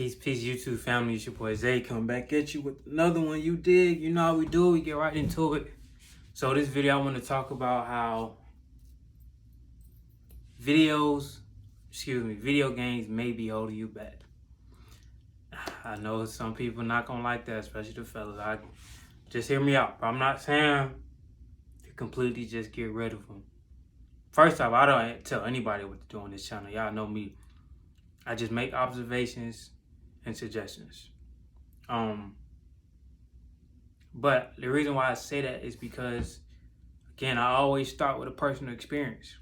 Peace, peace, YouTube family. It's your boy Zay coming back at you with another one. You dig? You know how we do. We get right into it. So this video, I want to talk about how video games may be holding you back. I know some people not gonna like that, especially the fellas. Just hear me out. But I'm not saying to completely just get rid of them. First off, I don't tell anybody what to do on this channel. Y'all know me. I just make observations and suggestions. But the reason why I say that is because, again, I always start with a personal experience.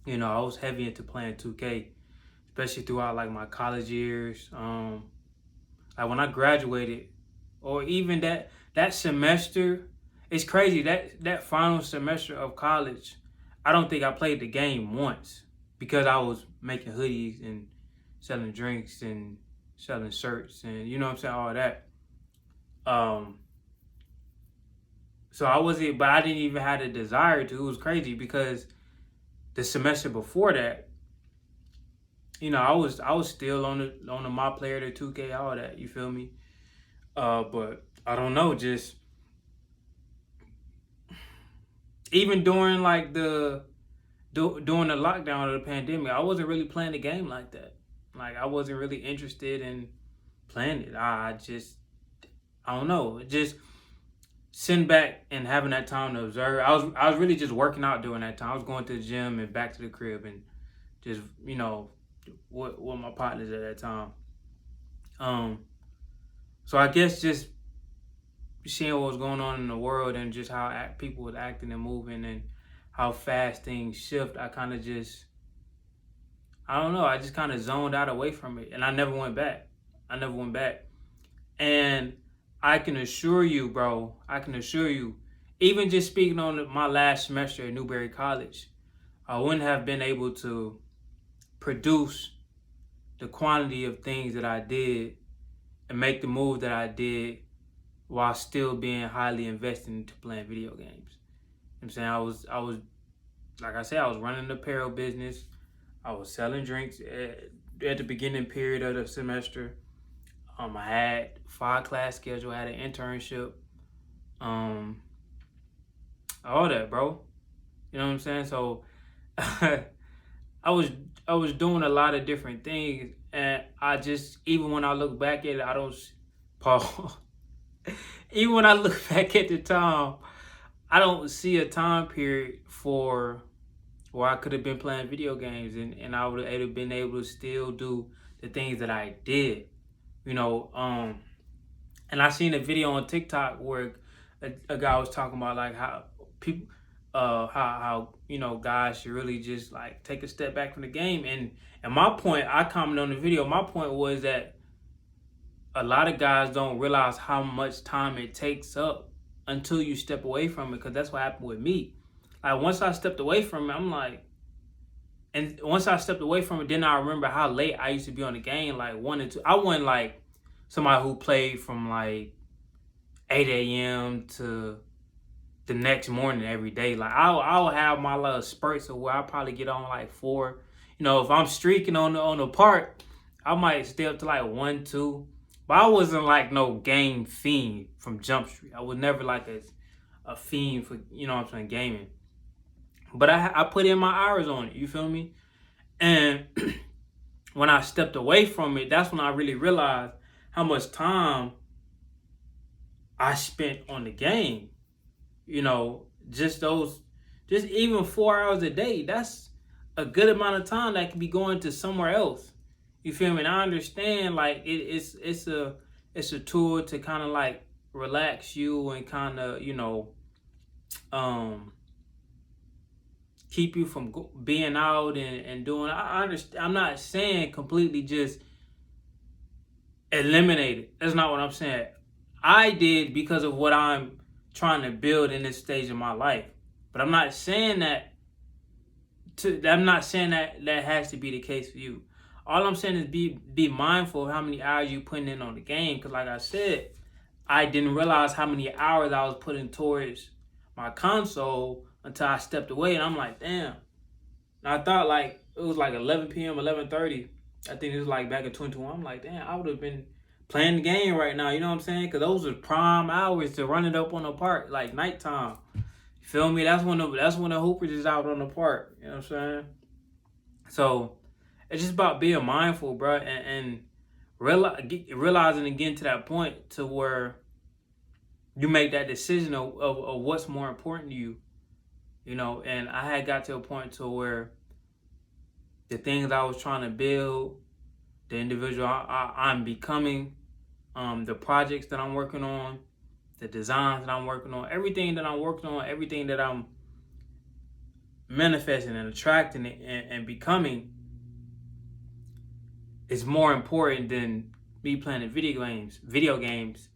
You know, I was heavy into playing 2K, especially throughout like my college years. Like when I graduated, or even that semester, it's crazy. That final semester of college, I don't think I played the game once because I was making hoodies and selling drinks and selling shirts and you know what I'm saying, all that. So but I didn't even have the desire to. It was crazy because the semester before that, you know, I was still on the My Player, the 2K, all that. You feel me? But I don't know, just even during like during the lockdown of the pandemic, I wasn't really playing the game like that. Like I wasn't really interested in playing it. I don't know. Just sitting back and having that time to observe. I was really just working out during that time. I was going to the gym and back to the crib and just, you know, with my partners at that time. So I guess just seeing what was going on in the world and just how people was acting and moving and how fast things shift, I kind of just, I don't know, I just kind of zoned out away from it. And I never went back. And I can assure you, bro, even just speaking on my last semester at Newberry College, I wouldn't have been able to produce the quantity of things that I did and make the move that I did while still being highly invested into playing video games. You know what I'm saying? I was like I said, I was running the apparel business. I was selling drinks at the beginning period of the semester. I had 5-class schedule, I had an internship, all that, bro. You know what I'm saying? So I was doing a lot of different things, and I just, even when I look back at it, I don't, Paul. Even when I look back at the time, I don't see a time period where I could have been playing video games and I would have been able to still do the things that I did. You know, and I seen a video on TikTok where a guy was talking about like how people, how you know, guys should really just like take a step back from the game. And my point, I commented on the video. My point was that a lot of guys don't realize how much time it takes up until you step away from it. Because that's what happened with me. Like once I stepped away from it, I'm like, and once I stepped away from it, then I remember how late I used to be on the game, like 1 and 2. I wasn't like somebody who played from like 8 a.m. to the next morning every day. Like I'll have my little spurts of where I probably get on like 4. You know, if I'm streaking on the park, I might stay up to like 1, 2. But I wasn't like no game fiend from Jump Street. I was never like a fiend for, you know what I'm saying, gaming. But I put in my hours on it, you feel me? And when I stepped away from it, that's when I really realized how much time I spent on the game. You know, just even 4 hours a day, that's a good amount of time that can be going to somewhere else. You feel me? And I understand like it's a tool to kind of like relax you and kind of, you know, keep you from being out and doing. I understand. I'm not saying completely just eliminate it. That's not what I'm saying. I did because of what I'm trying to build in this stage of my life. But I'm not saying that that has to be the case for you. All I'm saying is be mindful of how many hours you putting in on the game. Because like I said, I didn't realize how many hours I was putting towards my console until I stepped away. And I'm like, damn. And I thought like it was like 11 p.m., 11:30. I think it was like back in 2021. I'm like, damn, I would have been playing the game right now. You know what I'm saying? Because those are prime hours to run it up on the park, like nighttime. You feel me? That's when the hoopers is out on the park. You know what I'm saying? So it's just about being mindful, bro, and realizing and getting to that point to where you make that decision of what's more important to you. You know, and I had got to a point to where the things I was trying to build, the individual I'm becoming, the projects that I'm working on, the designs that I'm working on, everything that I'm working on, everything that I'm manifesting and attracting and becoming is more important than me playing video games,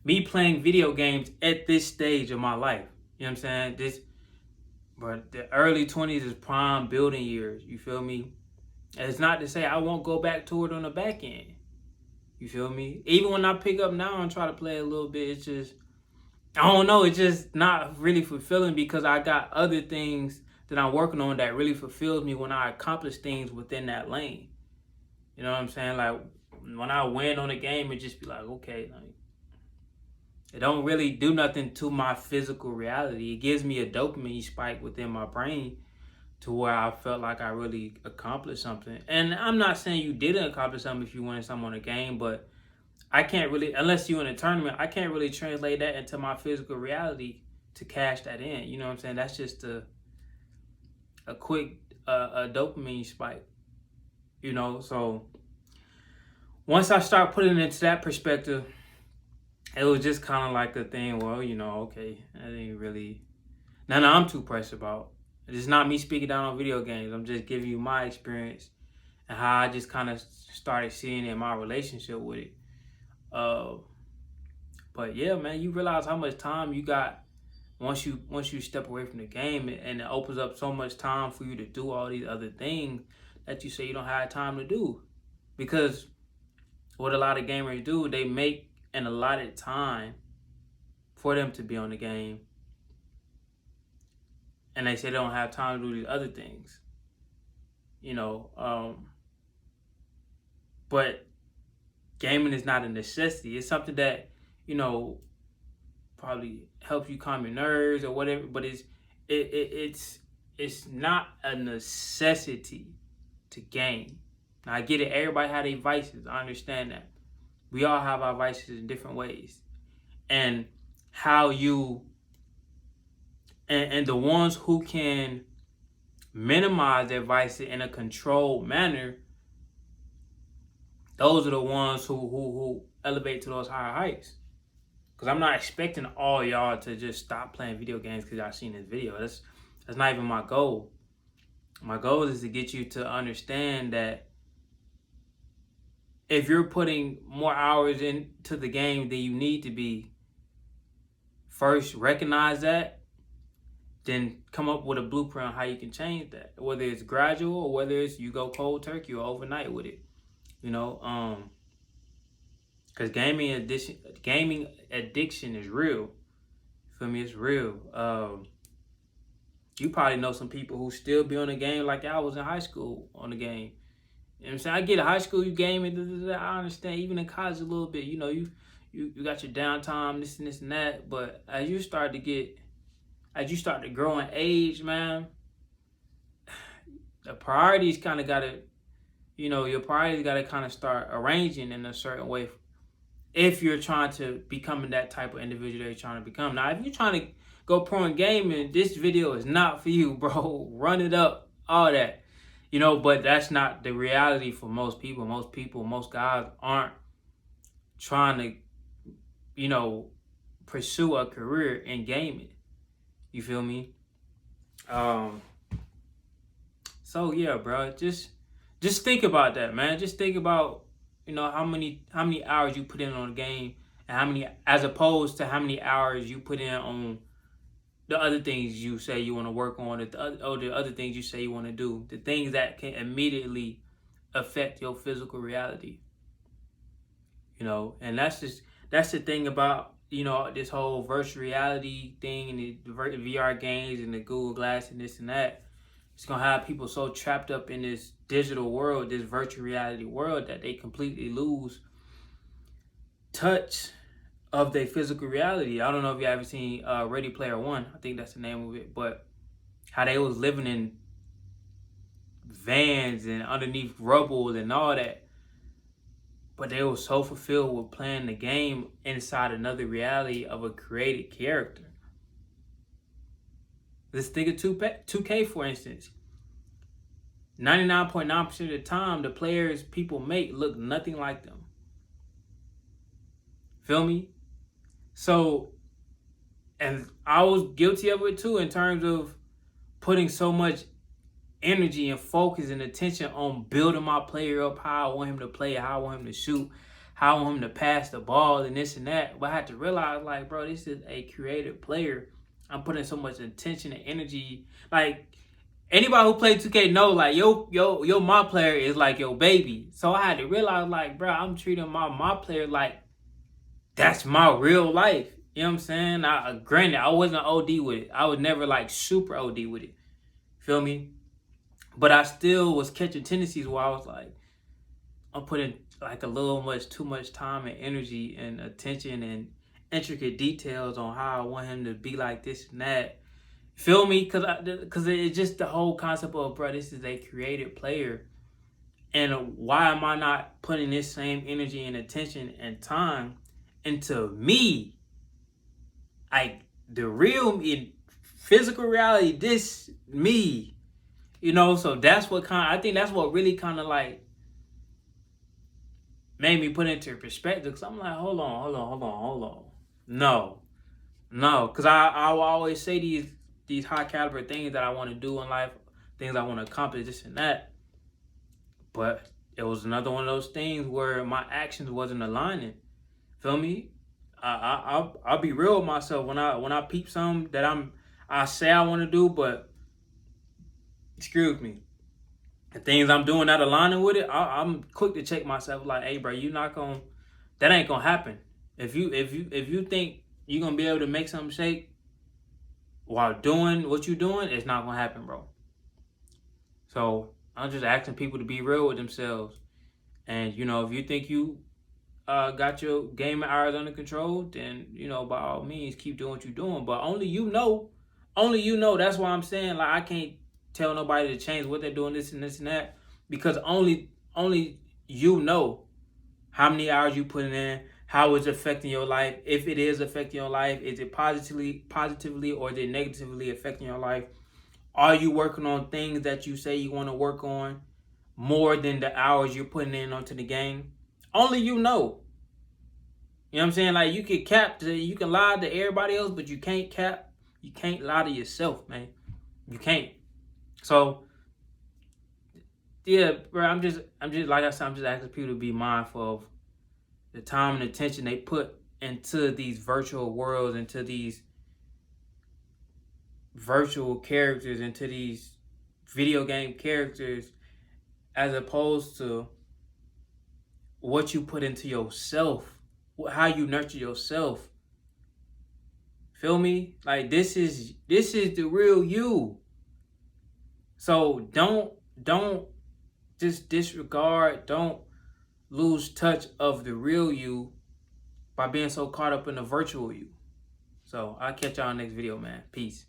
me playing video games at this stage of my life. You know what I'm saying? But the early 20s is prime building years. You feel me? And it's not to say I won't go back to it on the back end. You feel me? Even when I pick up now and try to play a little bit, it's just, I don't know, it's just not really fulfilling because I got other things that I'm working on that really fulfills me when I accomplish things within that lane. You know what I'm saying? Like, when I win on a game, it just be like, okay, like, it don't really do nothing to my physical reality. It gives me a dopamine spike within my brain to where I felt like I really accomplished something. And I'm not saying you didn't accomplish something if you win something on a game, but I can't really, unless you in a tournament, I can't really translate that into my physical reality to cash that in. You know what I'm saying? That's just a quick a dopamine spike. You know, so once I start putting it into that perspective, it was just kind of like a thing, well, you know, okay, that ain't really nothing I'm too pressed about. It's not me speaking down on video games. I'm just giving you my experience and how I just kind of started seeing it in my relationship with it. But yeah, man, you realize how much time you got once you step away from the game, and it opens up so much time for you to do all these other things that you say you don't have time to do. Because what a lot of gamers do, they make an allotted time for them to be on the game, and they say they don't have time to do these other things. You know, but gaming is not a necessity. It's something that, you know, probably helps you calm your nerves or whatever, but it's not a necessity to game. Now, I get it, everybody have their vices. I understand that. We all have our vices in different ways. And how you and the ones who can minimize their vices in a controlled manner, those are the ones who elevate to those higher heights. Because I'm not expecting all y'all to just stop playing video games because y'all seen this video. That's not even my goal. My goal is to get you to understand that if you're putting more hours into the game than you need to be, first recognize that, then come up with a blueprint on how you can change that. Whether it's gradual or whether it's you go cold turkey or overnight with it. You know, because gaming addiction is real. For me, it's real. You probably know some people who still be on the game like I was in high school on the game. You know what I'm saying? I get in high school, you gaming, I understand. Even in college a little bit, you know, you got your downtime, this and that. But as you start to grow in age, man, the priorities kind of got to, you know, your priorities got to kind of start arranging in a certain way if you're trying to become that type of individual that you're trying to become. Now, if you're trying to go pro in gaming, this video is not for you, bro. Run it up, all that. You know, but that's not the reality for most people. Most guys aren't trying to, you know, pursue a career in gaming. You feel me? So yeah, bro, just think about that, man. Just think about, you know, how many hours you put in on the game, and how many, as opposed to how many hours you put in on the other things you say you want to work on, or the other things you say you want to do, the things that can immediately affect your physical reality. You know, and that's the thing about, you know, this whole virtual reality thing and the VR games and the Google Glass and this and that. It's gonna have people so trapped up in this digital world, this virtual reality world, that they completely lose touch of their physical reality. I don't know if you ever seen Ready Player One. I think that's the name of it. But how they was living in vans and underneath rubble and all that. But they were so fulfilled with playing the game inside another reality of a created character. Let's think of 2K, for instance. 99.9% of the time, the players people make look nothing like them. Feel me? So, and I was guilty of it too, in terms of putting so much energy and focus and attention on building my player up, how I want him to play, how I want him to shoot, how I want him to pass the ball, and this and that. But I had to realize, like, bro, this is a creative player. I'm putting so much attention and energy. Like, anybody who played 2K know, like, yo, my player is like your baby. So I had to realize, like, bro, I'm treating my player like that's my real life. You know what I'm saying? Granted, I wasn't OD with it. I was never like super OD with it. Feel me? But I still was catching tendencies where I was like, I'm putting like a little too much time and energy and attention and intricate details on how I want him to be like this and that. Feel me? Because it's just the whole concept of, bro, this is a creative player. And why am I not putting this same energy and attention and time into me? Like the real in physical reality, this me. You know, so that's what I think that's what really kind of like made me put into perspective. Cause I'm like, hold on. No. Cause I will always say these high caliber things that I want to do in life, things I want to accomplish, this and that. But it was another one of those things where my actions wasn't aligning. Feel me? I'll be real with myself when I peep something that I say I want to do, but excuse me, the things I'm doing not aligning with it, I'm quick to check myself. Like, hey, bro, that ain't gonna happen. If you think you're gonna be able to make something shake while doing what you're doing, it's not gonna happen, bro. So I'm just asking people to be real with themselves. And you know, if you think you got your gaming hours under control, then you know, by all means, keep doing what you're doing. But only you know. That's why I'm saying, like, I can't tell nobody to change what they're doing, this and this and that, because only you know how many hours you putting in, how it's affecting your life. If it is affecting your life, is it positively or is it negatively affecting your life? Are you working on things that you say you want to work on more than the hours you're putting in onto the game? Only you know. You know what I'm saying? Like, you can lie to everybody else, but you can't lie to yourself, man. You can't. So, yeah, bro, I'm just like I said, I'm just asking people to be mindful of the time and attention they put into these virtual worlds, into these virtual characters, into these video game characters, as opposed to what you put into yourself, how you nurture yourself. Feel me? Like, this is the real you. So don't just disregard, don't lose touch of the real you by being so caught up in the virtual you. So I'll catch y'all next video, man. Peace.